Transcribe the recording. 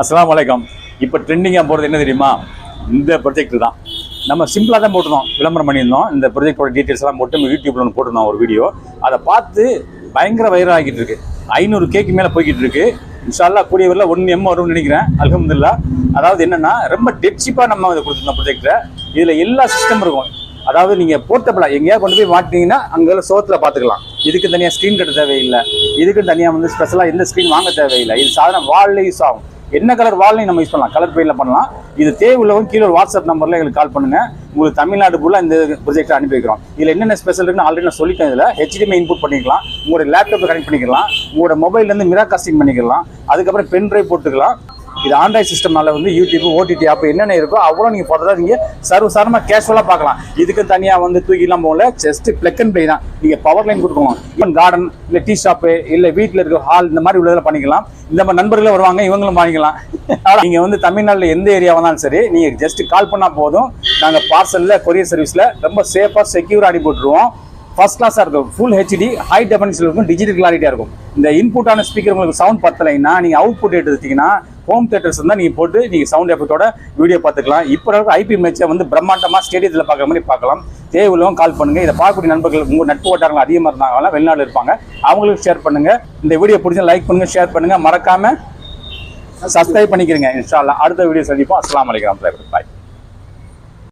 அஸ்ஸலாமு அலைக்கும். இப்போ ட்ரெண்டிங்காக போகிறது என்ன தெரியுமா? இந்த ப்ரொஜெக்ட் தான். நம்ம சிம்பிளாக தான் போட்டிருந்தோம், விளம்பரம் பண்ணியிருந்தோம். இந்த ப்ரொஜெக்டோட டீட்டெயில்ஸ் எல்லாம் போட்டு யூடியூப்ல ஒன்று போட்டிருந்தோம் ஒரு வீடியோ. அதை பார்த்து பயங்கர வைரல் ஆகிட்டு இருக்கு. 500 கேக்கு மேலே போய்கிட்டு இருக்கு. இன்ஷா அல்லாஹ் கூடிய வரல 1 M வரும்னு நினைக்கிறேன். அல்ஹம்துலில்லாஹ். அதாவது என்னன்னா, ரொம்ப டெப்சிப்பாக நம்ம அதை கொடுத்துருந்தோம் ப்ரொஜெக்டில். இதில் எல்லா சிஸ்டம் இருக்கும். அதாவது நீங்கள் போர்ட்டபிளாக எங்கேயாவது கொண்டு போய் மாட்டினீங்கன்னா அங்கே சோத்தில் பார்த்துக்கலாம். இதுக்கு தனியாக ஸ்க்ரீன் கட்ட தேவையில்லை. இதுக்கு தனியாக வந்து ஸ்பெஷலாக எந்த ஸ்க்ரீன் வாங்க தேவையில்லை. இது சாதாரண வால்லே யூஸ் ஆகும். என்ன கலர் வால்லையும் நம்ம யூஸ் பண்ணலாம், கலர் பெயிண்டில் பண்ணலாம். இது தேவையுள்ளவங்க கீழே ஒரு வாட்ஸ்அப் நம்பரில் எங்களுக்கு கால் பண்ணுங்கள். உங்களுக்கு தமிழ்நாடு ஃபுல்லாக இந்த ப்ரொஜெக்ட் அனுப்பி வைக்கிறோம். இதில் என்னென்ன ஸ்பெஷல் இருக்குன்னு ஆல்ரெடி நான் சொல்லிட்டேன். இதில் HDMI இன்புட் பண்ணிக்கலாம், உங்களோட லேப்டாப்பை கனெக்ட் பண்ணிக்கலாம், உங்களோட மொபைல்லேருந்து மிரர் காஸ்டிங் பண்ணிக்கலாம், அதுக்கப்புறம் பென் ட்ரைவ் போட்டுக்கலாம். இது ஆண்ட்ராய்ட் சிஸ்டம்னால வந்து யூடியூப், OTT ஆப் என்னென்ன இருக்கோ அவ்வளோ நீங்கள் ஃபர்தராக நீங்கள் சர்வசாதாரணமாக கேஷுவலாக பார்க்கலாம். இதுக்கு தனியாக வந்து தூக்கிலாம் போகல, ஜஸ்ட் பிளக் அண்ட் ப்ளே தான். நீங்கள் பவர் லைன் கொடுக்கணும். ஈவன் கார்டன் இல்லை டீ ஷாப்பு இல்லை வீட்டில் இருக்க ஹால் இந்த மாதிரி உள்ளதில் பண்ணிக்கலாம். இந்த மாதிரி நண்பர்களும் வருவாங்க, இவங்களும் பண்ணிக்கலாம். நீங்கள் வந்து தமிழ்நாட்டில் எந்த ஏரியா வந்தாலும் சரி, நீங்கள் ஜஸ்ட் கால் பண்ணால் போதும். நாங்கள் பார்சலில் கொரியர் சர்வீஸில் ரொம்ப சேஃபாக செக்யூராக அனுப்பி விட்டுருவோம். ஃபர்ஸ்ட் கிளாஸாக இருக்கும், ஃபுல் HD ஹை டெஃபினிஷன் இருக்கும், டிஜிட்டல் கிளாரிட்டியாக இருக்கும். இந்த இன்புட்டான ஸ்பீக்கர் உங்களுக்கு சவுண்ட் பத்தலைன்னா நீங்கள் அவுட்புட் எடுத்துட்டீங்கன்னா ஹோம் தேட்டர்ஸ் இருந்தால் நீங்கள் போட்டு நீங்கள் சவுண்ட் எஃபெக்டோட வீடியோ பார்த்துக்கலாம். இப்போ இருக்க IP மேட்சை வந்து பிரம்மாண்டமாக ஸ்டேடியத்தில் பார்க்குற மாதிரி பார்க்கலாம். தேவையில்லவங்க கால் பண்ணுங்கள். இதை பார்க்கக்கூடிய நண்பர்கள் உங்கள் நட்பு வட்டாரங்கள் அதிகமாக இருந்தாங்கன்னா வெளிநாடு இருப்பாங்க, அவங்களுக்கு ஷேர் பண்ணுங்கள். இந்த வீடியோ பிடிச்சா லைக் பண்ணுங்கள், ஷேர் பண்ணுங்கள், மறக்காமல் சப்ஸ்கிரைப் பண்ணிக்கிறீங்க. இன்ஷா அல்லாஹ் அடுத்த வீடியோ சந்திப்போம். அஸ்ஸலாமு அலைக்கும். பாய்.